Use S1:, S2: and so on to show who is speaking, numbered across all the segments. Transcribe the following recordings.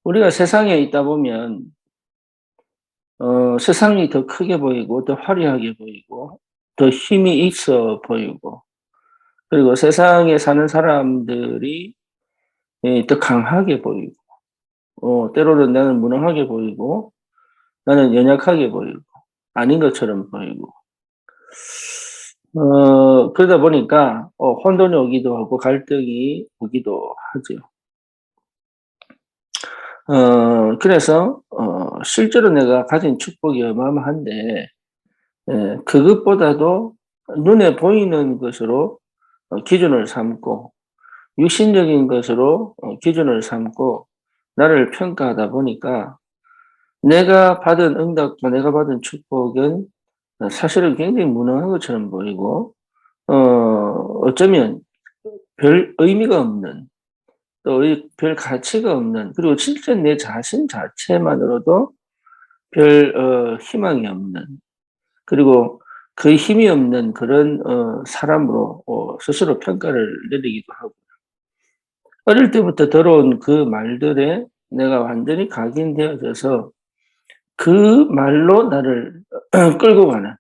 S1: 우리가 세상에 있다 보면 세상이 더 크게 보이고 더 화려하게 보이고 더 힘이 있어 보이고, 그리고 세상에 사는 사람들이 더 강하게 보이고, 때로는 나는 무능하게 보이고 나는 연약하게 보이고 아닌 것처럼 보이고, 그러다 보니까 혼돈이 오기도 하고 갈등이 오기도 하죠. 그래서 실제로 내가 가진 축복이 어마어마한데, 그것보다도 눈에 보이는 것으로 기준을 삼고, 육신적인 것으로 기준을 삼고 나를 평가하다 보니까 내가 받은 응답과 내가 받은 축복은 사실은 굉장히 무능한 것처럼 보이고, 어쩌면 별 의미가 없는, 또 별 가치가 없는, 그리고 실제 내 자신 자체만으로도 별 희망이 없는, 그리고 그 힘이 없는 그런 사람으로 스스로 평가를 내리기도 하고, 어릴 때부터 들어온 그 말들에 내가 완전히 각인되어져서 그 말로 나를 끌고 가는,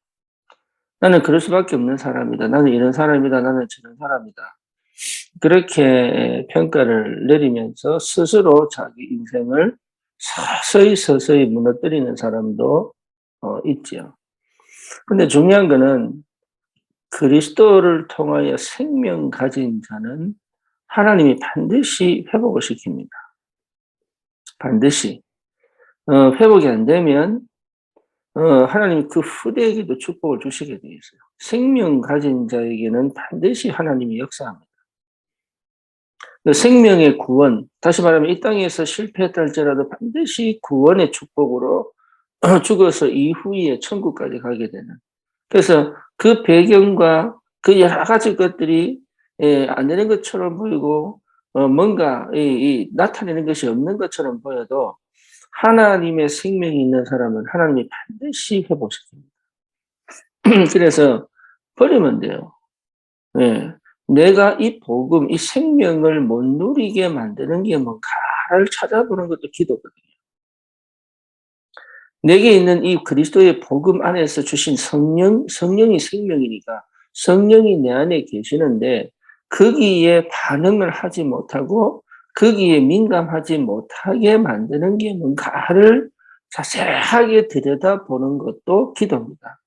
S1: 나는 그럴 수밖에 없는 사람이다, 나는 이런 사람이다, 나는 저런 사람이다, 그렇게 평가를 내리면서 스스로 자기 인생을 서서히 무너뜨리는 사람도 있지요. 근데 중요한 거는 그리스도를 통하여 생명 가진 자는 하나님이 반드시 회복을 시킵니다. 반드시. 회복이 안 되면 하나님이 그 후대에게도 축복을 주시게 되어 있어요. 생명 가진 자에게는 반드시 하나님이 역사합니다. 그 생명의 구원, 다시 말하면 이 땅에서 실패했다 할지라도 반드시 구원의 축복으로 죽어서 이후에 천국까지 가게 되는. 그래서 그 배경과 그 여러 가지 것들이 안 되는 것처럼 보이고 뭔가 나타내는 것이 없는 것처럼 보여도 하나님의 생명이 있는 사람은 하나님이 반드시 회복시킵니다. 그래서 버리면 돼요. 예. 내가 이 복음, 이 생명을 못 누리게 만드는 게 뭔가를 찾아보는 것도 기도거든요. 내게 있는 이 그리스도의 복음 안에서 주신 성령이 생명이니까 성령이 내 안에 계시는데, 거기에 반응을 하지 못하고 거기에 민감하지 못하게 만드는 게 뭔가를 자세하게 들여다보는 것도 기도입니다.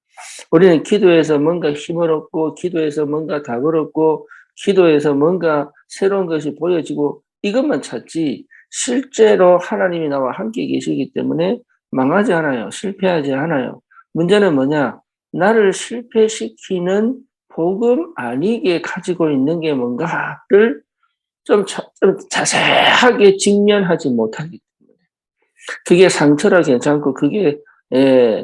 S1: 우리는 기도에서 뭔가 힘을 얻고, 기도에서 뭔가 답을 얻고, 기도에서 뭔가 새로운 것이 보여지고 이것만 찾지, 실제로 하나님이 나와 함께 계시기 때문에 망하지 않아요. 실패하지 않아요. 문제는 뭐냐? 나를 실패시키는 복음 아니게 가지고 있는 게 뭔가를 좀 자세하게 직면하지 못하기 때문에, 그게 상처라 괜찮고 그게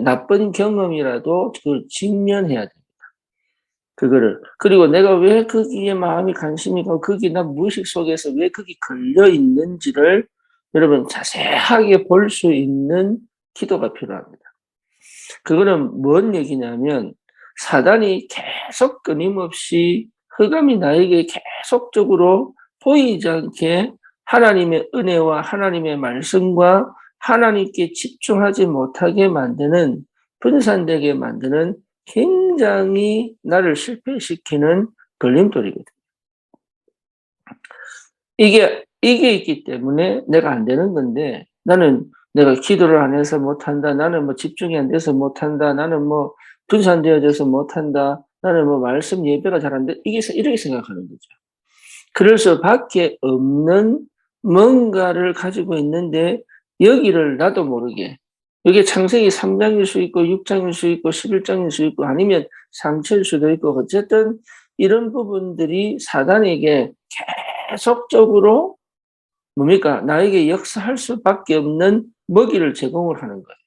S1: 나쁜 경험이라도 그걸 직면해야 됩니다. 그거를. 그리고 내가 왜 거기에 마음이 관심이 가고 거기 나 무의식 속에서 왜 거기 걸려 있는지를 여러분 자세하게 볼 수 있는 기도가 필요합니다. 그거는 뭔 얘기냐면, 사단이 계속 끊임없이 흑암이 나에게 계속적으로 보이지 않게 하나님의 은혜와 하나님의 말씀과 하나님께 집중하지 못하게 만드는, 분산되게 만드는 굉장히 나를 실패시키는 걸림돌이거든요. 이게 있기 때문에 내가 안 되는 건데, 나는 내가 기도를 안 해서 못한다, 나는 뭐 집중이 안 돼서 못한다, 나는 뭐 분산되어져서 못한다, 나는 뭐 말씀 예배가 잘 안 돼, 이렇게 생각하는 거죠. 그럴 수밖에 없는 뭔가를 가지고 있는데, 여기를 나도 모르게, 이게 창세기 3장일 수 있고 6장일 수 있고 11장일 수 있고 아니면 상처일 수도 있고, 어쨌든 이런 부분들이 사단에게 계속적으로 뭡니까? 나에게 역사할 수밖에 없는 먹이를 제공을 하는 거예요.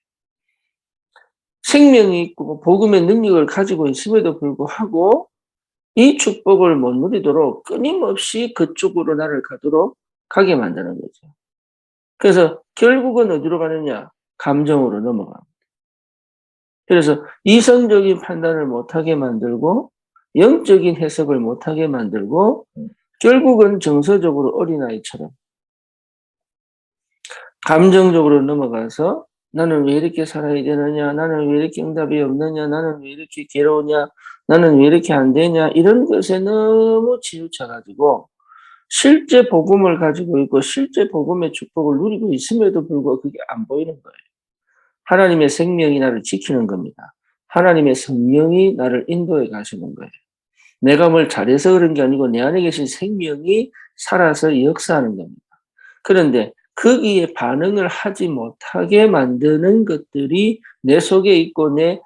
S1: 생명이 있고 복음의 능력을 가지고 있음에도 불구하고 이 축복을 못 누리도록 끊임없이 그쪽으로 나를 가게 만드는 거죠. 그래서 결국은 어디로 가느냐? 감정으로 넘어갑니다. 그래서 이성적인 판단을 못하게 만들고 영적인 해석을 못하게 만들고, 결국은 정서적으로 어린아이처럼 감정적으로 넘어가서 나는 왜 이렇게 살아야 되느냐, 나는 왜 이렇게 응답이 없느냐, 나는 왜 이렇게 괴로우냐, 나는 왜 이렇게 안 되냐, 이런 것에 너무 치우쳐가지고 실제 복음을 가지고 있고 실제 복음의 축복을 누리고 있음에도 불구하고 그게 안 보이는 거예요. 하나님의 생명이 나를 지키는 겁니다. 하나님의 성령이 나를 인도해 가시는 거예요. 내가 뭘 잘해서 그런 게 아니고 내 안에 계신 생명이 살아서 역사하는 겁니다. 그런데 거기에 반응을 하지 못하게 만드는 것들이 내 속에 있고 내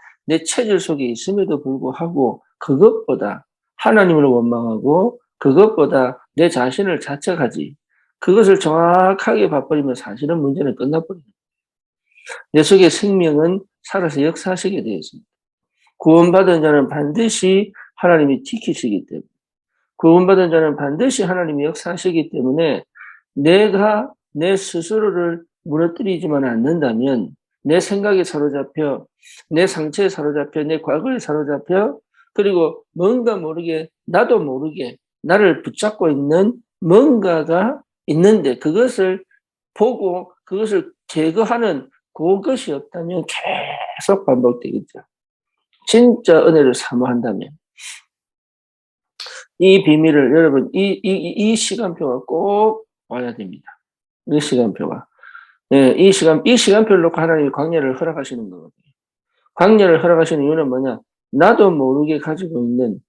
S1: 체질 속에 있음에도 불구하고 그것보다 하나님을 원망하고 그것보다 내 자신을 자책하지 그것을 정확하게 봐버리면 사실은 문제는 끝나버립니다. 내 속에 생명은 살아서 역사하시게 되어 있습니다. 구원받은 자는 반드시 하나님이 지키시기 때문에 구원받은 자는 반드시 하나님이 역사하시기 때문에 내가 내 스스로를 무너뜨리지만 않는다면 내 생각에 사로잡혀 내 상처에 사로잡혀 내 과거에 사로잡혀 그리고 뭔가 모르게 나도 모르게 나를 붙잡고 있는 뭔가가 있는데 그것을 보고 그것을 제거하는 그것이 없다면 계속 반복되겠죠. 진짜 은혜를 사모한다면 이 비밀을 여러분 이 시간표가 꼭 와야 됩니다. 이 시간표가 이 시간표를 놓고 하나님이 광야를 허락하시는 거거든요. 광야를 허락하시는 이유는 뭐냐? 나도 모르게 가지고 있는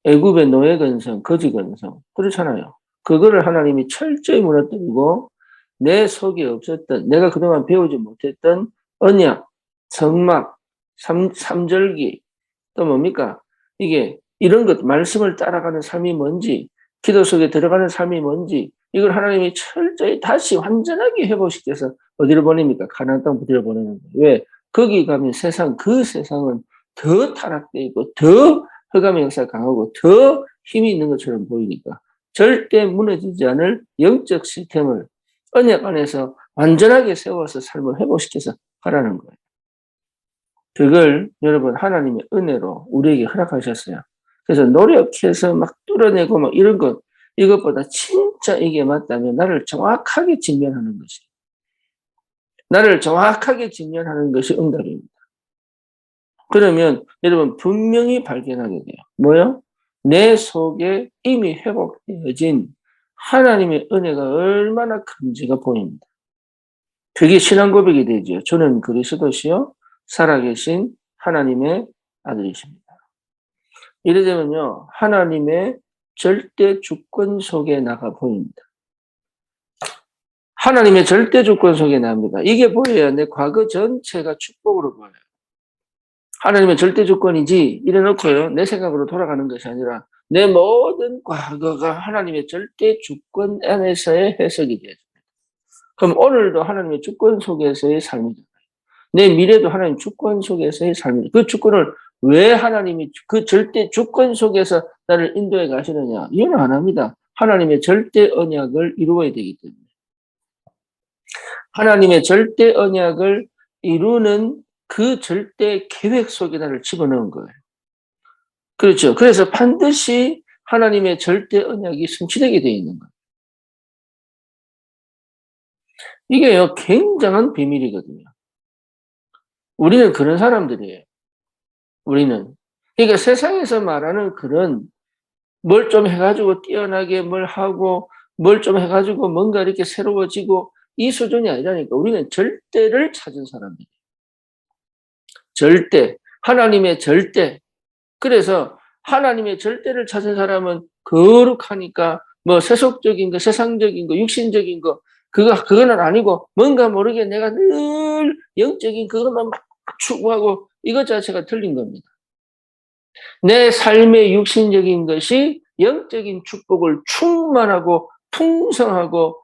S1: 애굽의 노예 근성, 거지 근성 그렇잖아요. 그거를 하나님이 철저히 무너뜨리고 내 속에 없었던 내가 그동안 배우지 못했던 언약, 성막, 삼절기 또 뭡니까? 이게 이런 것 말씀을 따라가는 삶이 뭔지 기도 속에 들어가는 삶이 뭔지 이걸 하나님이 철저히 다시 완전하게 회복시켜서 어디로 보냅니까? 가나안 땅 부디로 보내는 거예요. 왜? 거기 가면 그 세상은 더 타락되어 있고 더 흑암의 역사가 강하고 더 힘이 있는 것처럼 보이니까 절대 무너지지 않을 영적 시스템을 언약 안에서 완전하게 세워서 삶을 회복시켜서 하라는 거예요. 그걸 여러분 하나님의 은혜로 우리에게 허락하셨어요. 그래서 노력해서 막 뚫어내고 막 이런 것 이것보다 진짜 이게 맞다면 나를 정확하게 직면하는 것이 나를 정확하게 직면하는 것이 응답입니다. 그러면 여러분 분명히 발견하게 돼요. 뭐요? 내 속에 이미 회복되어진 하나님의 은혜가 얼마나 큰지가 보입니다. 그게 신앙 고백이 되죠. 저는 그리스도시요 살아계신 하나님의 아들이십니다. 이래되면요 하나님의 절대 주권 속에 나가 보입니다. 하나님의 절대 주권 속에 납니다. 이게 보여야 내 과거 전체가 축복으로 보여요. 하나님의 절대 주권이지 이래놓고요 내 생각으로 돌아가는 것이 아니라 내 모든 과거가 하나님의 절대 주권 안에서의 해석이 되어집니다. 그럼 오늘도 하나님의 주권 속에서의 삶이잖아요. 내 미래도 하나님 주권 속에서의 삶입니다. 그 주권을 왜 하나님이 그 절대 주권 속에서 나를 인도해 가시느냐? 이해는 안 합니다. 하나님의 절대 언약을 이루어야 되기 때문에. 하나님의 절대 언약을 이루는 그 절대 계획 속에 나를 집어넣은 거예요. 그렇죠. 그래서 반드시 하나님의 절대 언약이 성취되게 되어 있는 거예요. 이게요, 굉장한 비밀이거든요. 우리는 그런 사람들이에요. 우리는. 그러니까 세상에서 말하는 그런 뭘 좀 해가지고 뛰어나게 뭘 하고 뭘 좀 해가지고 뭔가 이렇게 새로워지고 이 수준이 아니라니까. 우리는 절대를 찾은 사람이에요. 절대. 하나님의 절대. 그래서 하나님의 절대를 찾은 사람은 거룩하니까 뭐 세속적인 거, 세상적인 거, 육신적인 거 그거는 아니고 뭔가 모르게 내가 늘 영적인 그것만 막 추구하고 이것 자체가 틀린 겁니다. 내 삶의 육신적인 것이 영적인 축복을 충만하고 풍성하고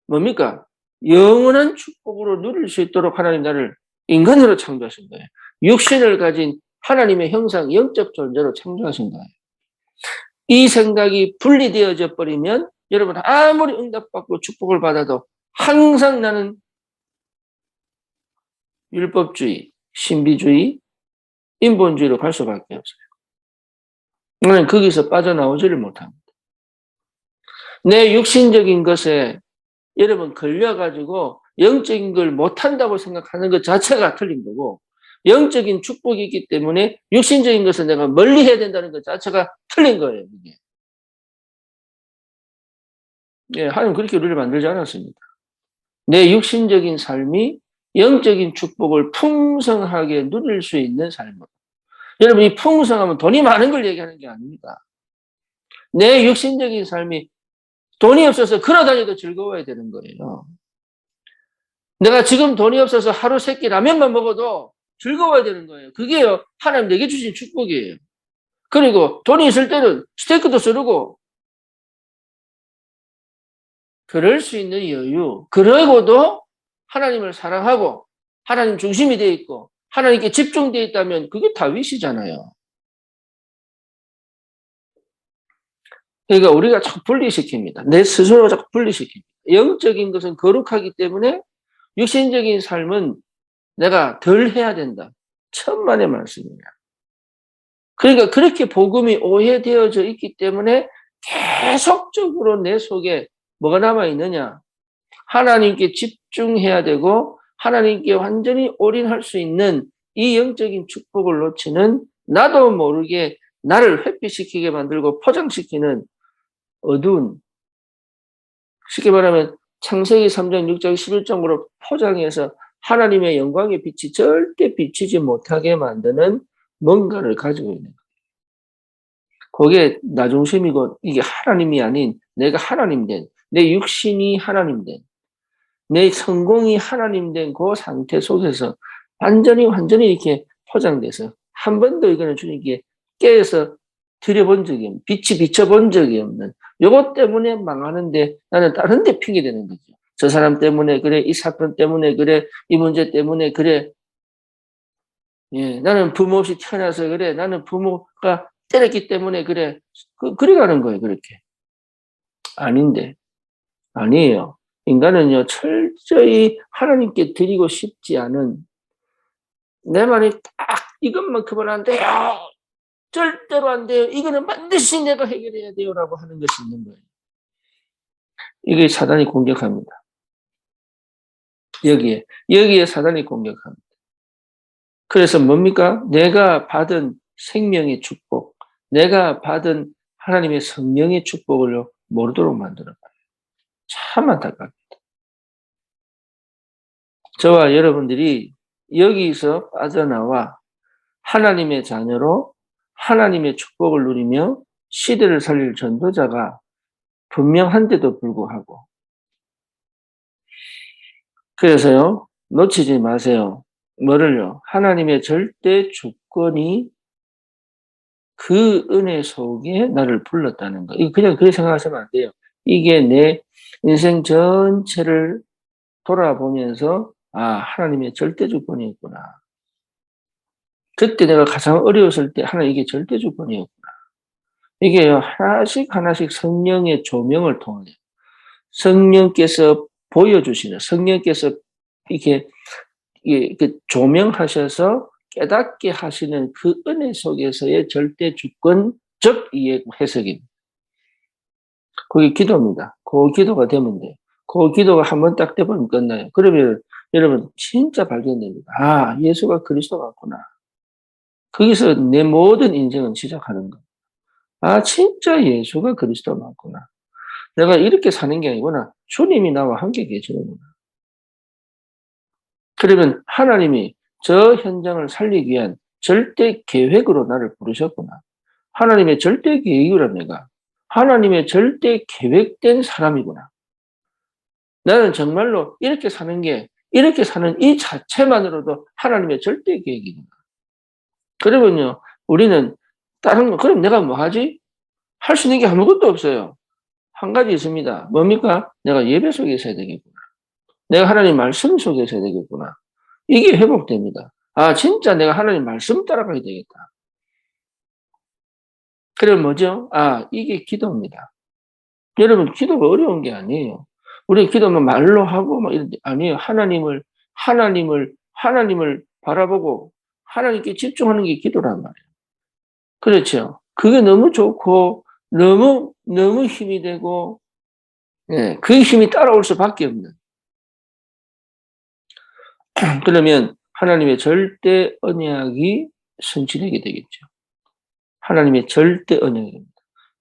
S1: 뭡니까? 영원한 축복으로 누릴 수 있도록 하나님 나를 인간으로 창조하신 거예요. 육신을 가진 하나님의 형상, 영적 존재로 창조하신 거예요. 이 생각이 분리되어져 버리면 여러분 아무리 응답받고 축복을 받아도 항상 나는 율법주의, 신비주의, 인본주의로 갈 수밖에 없어요. 나는 거기서 빠져나오지를 못합니다. 내 육신적인 것에 여러분 걸려가지고 영적인 걸 못한다고 생각하는 것 자체가 틀린 거고, 영적인 축복이 있기 때문에 육신적인 것을 내가 멀리 해야 된다는 것 자체가 틀린 거예요. 이게. 예, 하나님 그렇게 우리를 만들지 않았습니다. 내 육신적인 삶이 영적인 축복을 풍성하게 누릴 수 있는 삶. 여러분, 이 풍성하면 돈이 많은 걸 얘기하는 게 아닙니다. 내 육신적인 삶이 돈이 없어서 걸어다녀도 즐거워야 되는 거예요. 내가 지금 돈이 없어서 하루 3끼 라면만 먹어도 즐거워야 되는 거예요. 그게요, 하나님 내게 주신 축복이에요. 그리고 돈이 있을 때는 스테이크도 썰고, 그럴 수 있는 여유. 그러고도 하나님을 사랑하고, 하나님 중심이 되어 있고, 하나님께 집중되어 있다면 그게 다윗이잖아요. 그러니까 우리가 자꾸 분리시킵니다. 내 스스로 자꾸 분리시킵니다. 영적인 것은 거룩하기 때문에 육신적인 삶은 내가 덜 해야 된다. 천만의 말씀이에요. 그러니까 그렇게 복음이 오해되어져 있기 때문에 계속적으로 내 속에 뭐가 남아있느냐. 하나님께 집중해야 되고 하나님께 완전히 올인할 수 있는 이 영적인 축복을 놓치는, 나도 모르게 나를 회피시키게 만들고 포장시키는 어두운, 쉽게 말하면 창세기 3장, 6장, 11장으로 포장해서 하나님의 영광의 빛이 절대 비치지 못하게 만드는 뭔가를 가지고 있는 거예요. 그게 나 중심이고, 이게 하나님이 아닌 내가 하나님 된, 내 육신이 하나님 된, 내 성공이 하나님 된 그 상태 속에서 완전히 이렇게 포장돼서 한 번도 이거는 주님께 깨어서 드려본 적이 없는, 빛이 비춰본 적이 없는, 요것 때문에 망하는데 나는 다른 데 핑계 대는 거죠. 저 사람 때문에 그래, 이 사건 때문에 그래, 이 문제 때문에 그래. 예, 나는 부모 없이 태어나서 그래, 나는 부모가 때렸기 때문에 그래. 그래 가는 거예요, 그렇게. 아닌데. 아니에요. 인간은요, 철저히 하나님께 드리고 싶지 않은, 내 말이 딱 이것만큼은 안 돼요. 절대로 안 돼요. 이거는 반드시 내가 해결해야 돼요. 라고 하는 것이 있는 거예요. 이게 사단이 공격합니다. 여기에 사단이 공격합니다. 그래서 뭡니까? 내가 받은 생명의 축복, 내가 받은 하나님의 성령의 축복을 모르도록 만들어요. 참 안타깝다. 저와 여러분들이 여기서 빠져나와 하나님의 자녀로 하나님의 축복을 누리며 시대를 살릴 전도자가 분명한데도 불구하고, 그래서요, 놓치지 마세요. 뭐를요? 하나님의 절대 주권이 그 은혜 속에 나를 불렀다는 거. 이거 그냥 그렇게 생각하시면 안 돼요. 이게 내 인생 전체를 돌아보면서, 아, 하나님의 절대 주권이 있구나. 그때 내가 가장 어려웠을 때 하나님 이게 절대 주권이었구나. 이게요, 하나씩 성령의 조명을 통해 성령께서 보여주시는, 성령께서 이렇게 조명하셔서 깨닫게 하시는 그 은혜 속에서의 절대 주권적 이해 해석입니다. 그게 기도입니다. 그 기도가 되면 돼요. 그 기도가 한번 딱 돼버리면 끝나요. 그러면 여러분 진짜 발견됩니다. 아, 예수가 그리스도 같구나. 거기서 내 모든 인생은 시작하는 거예요. 아, 진짜 예수가 그리스도 맞구나. 내가 이렇게 사는 게 아니구나. 주님이 나와 함께 계시는구나. 그러면 하나님이 저 현장을 살리기 위한 절대 계획으로 나를 부르셨구나. 하나님의 절대 계획이라 내가. 하나님의 절대 계획된 사람이구나. 나는 정말로 이렇게 사는 이 자체만으로도 하나님의 절대 계획이구나. 그러면요, 우리는 다른 거, 그럼 내가 뭐 하지? 할 수 있는 게 아무것도 없어요. 한 가지 있습니다. 뭡니까? 내가 예배 속에 있어야 되겠구나. 내가 하나님 말씀 속에 있어야 되겠구나. 이게 회복됩니다. 아, 진짜 내가 하나님 말씀 따라가야 되겠다. 그럼 뭐죠? 아, 이게 기도입니다. 여러분, 기도가 어려운 게 아니에요. 우리 기도는 말로 하고 막 이런데 아니에요. 하나님을 바라보고 하나님께 집중하는 게 기도란 말이에요. 그렇죠. 그게 너무 좋고 너무 힘이 되고 예, 그 힘이 따라올 수밖에 없는. 그러면 하나님의 절대 언약이 성취되게 되겠죠. 하나님의 절대 언약입니다.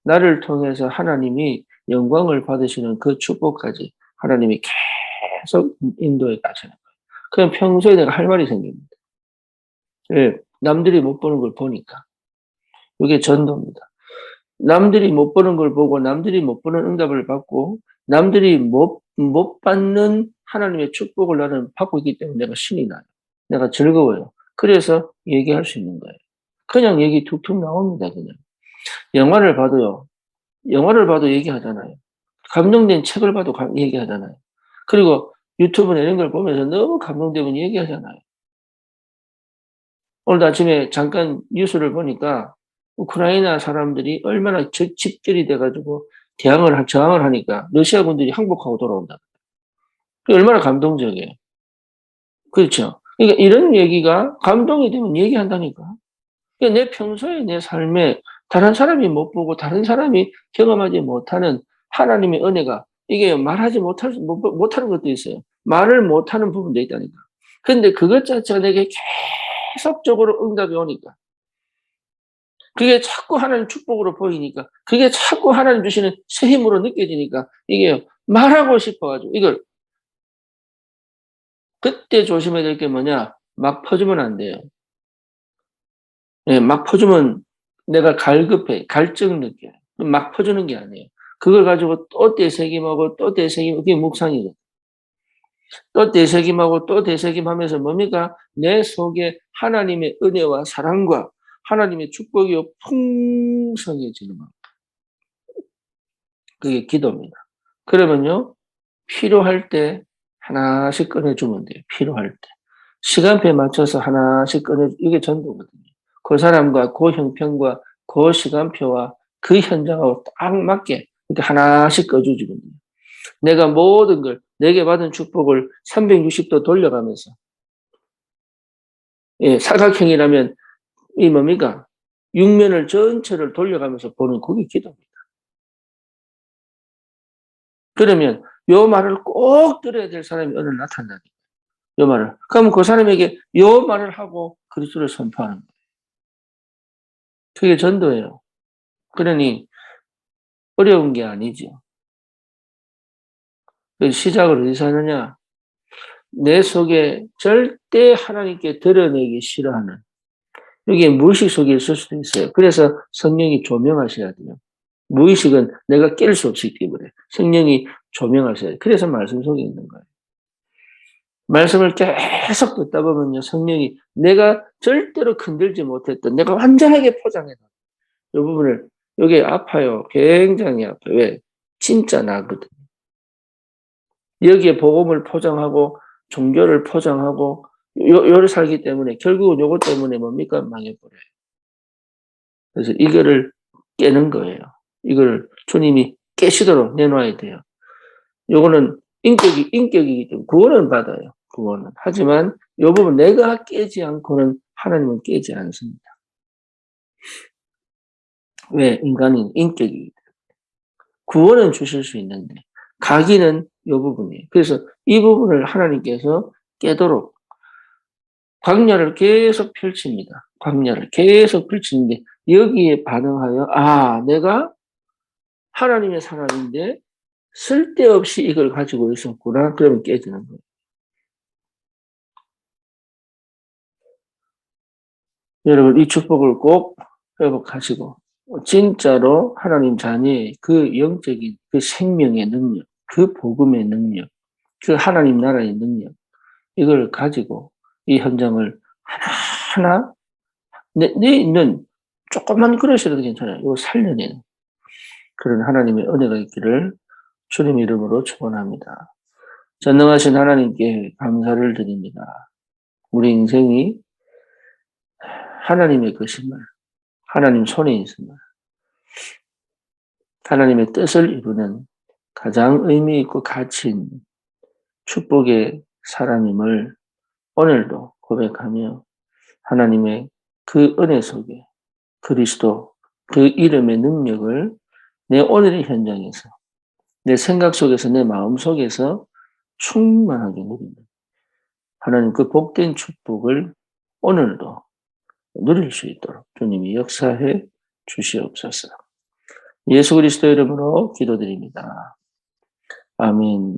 S1: 나를 통해서 하나님이 영광을 받으시는 그 축복까지 하나님이 계속 인도해 가시는 거예요. 그럼 평소에 내가 할 말이 생깁니다. 예, 남들이 못 보는 걸 보니까. 이게 전도입니다. 남들이 못 보는 걸 보고 남들이 못 보는 응답을 받고 남들이 못 받는 하나님의 축복을 나는 받고 있기 때문에 내가 신이 나요. 내가 즐거워요. 그래서 얘기할 수 있는 거예요. 그냥 얘기 툭툭 나옵니다. 그냥. 영화를 봐도요. 영화를 봐도 얘기하잖아요. 감동된 책을 봐도 얘기하잖아요. 그리고 유튜브나 이런 걸 보면서 너무 감동되면 얘기하잖아요. 오늘 아침에 잠깐 뉴스를 보니까 우크라이나 사람들이 얼마나 집결이 돼가지고 저항을 하니까 러시아군들이 항복하고 돌아온다. 얼마나 감동적이에요. 그렇죠. 그러니까 이런 얘기가 감동이 되면 얘기한다니까. 그러니까 내 평소에 내 삶에 다른 사람이 못 보고 다른 사람이 경험하지 못하는 하나님의 은혜가 이게 말하지 못하는 것도 있어요. 말을 못하는 부분도 있다니까. 근데 그것 자체가 내게 계속적으로 응답이 오니까. 그게 자꾸 하나님 축복으로 보이니까. 그게 자꾸 하나님 주시는 새 힘으로 느껴지니까. 이게 말하고 싶어가지고 이걸 그때 조심해야 될 게 뭐냐? 막 퍼주면 안 돼요. 예, 막 퍼주면 내가 갈급해, 갈증 느껴요. 막 퍼주는 게 아니에요. 그걸 가지고 또 되새김하고 또 되새김, 그게 묵상이거든. 또 되새김하고 또 되새김하면서 뭡니까? 내 속에 하나님의 은혜와 사랑과 하나님의 축복이 풍성해지는 겁니다. 그게 기도입니다. 그러면요, 필요할 때 하나씩 꺼내주면 돼요. 필요할 때. 시간표에 맞춰서 하나씩 이게 전도거든요. 그 사람과 그 형편과 그 시간표와 그 현장하고 딱 맞게 이렇게 하나씩 꺼주거든요. 내가 모든 걸, 내게 받은 축복을 360도 돌려가면서, 예, 사각형이라면 이 뭡니까? 육면을 전체를 돌려가면서 보는 그게 기도입니다. 그러면 요 말을 꼭 들어야 될 사람이 오늘 나타나요. 요 말을. 그러면 그 사람에게 요 말을 하고 그리스도를 선포하는 거예요. 그게 전도예요. 그러니 어려운 게 아니죠. 시작을 어디서 하느냐? 내 속에 절대 하나님께 드러내기 싫어하는 이게 무의식 속에 있을 수도 있어요. 그래서 성령이 조명하셔야 돼요. 무의식은 내가 깰 수 없기 때문에 성령이 조명하셔야 돼요. 그래서 말씀 속에 있는 거예요. 말씀을 계속 듣다 보면요, 성령이 내가 절대로 건들지 못했던 내가 완전하게 포장해놔. 이 부분을, 이게 아파요. 굉장히 아파요. 왜? 진짜 나거든. 여기에 복음을 포장하고 종교를 포장하고 요를 살기 때문에 결국은 요것 때문에 뭡니까? 망해버려요. 그래서 이거를 깨는 거예요. 이걸 주님이 깨시도록 내놔야 돼요. 요거는 인격이기 때문에 구원은 받아요. 구원은. 하지만 요 부분 내가 깨지 않고는 하나님은 깨지 않습니다. 왜? 인간은 인격이기 때문에. 구원은 주실 수 있는데 가기는 요 부분이에요. 그래서 이 부분을 하나님께서 깨도록 광야를 계속 펼칩니다. 광야를 계속 펼치는데 여기에 반응하여 내가 하나님의 사람인데 쓸데없이 이걸 가지고 있었구나. 그러면 깨지는 거예요. 여러분 이 축복을 꼭 회복하시고 진짜로 하나님 자녀의 그 영적인 그 생명의 능력, 그 복음의 능력, 그 하나님 나라의 능력 이걸 가지고 이 현장을 하나하나 내 있는 조금만 그릇이라도 괜찮아요. 이거 살려내는 그런 하나님의 은혜가 있기를 주님 이름으로 축원합니다. 전능하신 하나님께 감사를 드립니다. 우리 인생이 하나님의 것임을, 하나님 손에 있음을, 하나님의 뜻을 이루는 가장 의미 있고 가치 있는 축복의 사람임을 오늘도 고백하며 하나님의 그 은혜 속에 그리스도 그 이름의 능력을 내 오늘의 현장에서 내 생각 속에서 내 마음 속에서 충만하게 누리는 하나님 그 복된 축복을 오늘도 누릴 수 있도록 주님이 역사해 주시옵소서. 예수 그리스도 이름으로 기도드립니다. 아멘.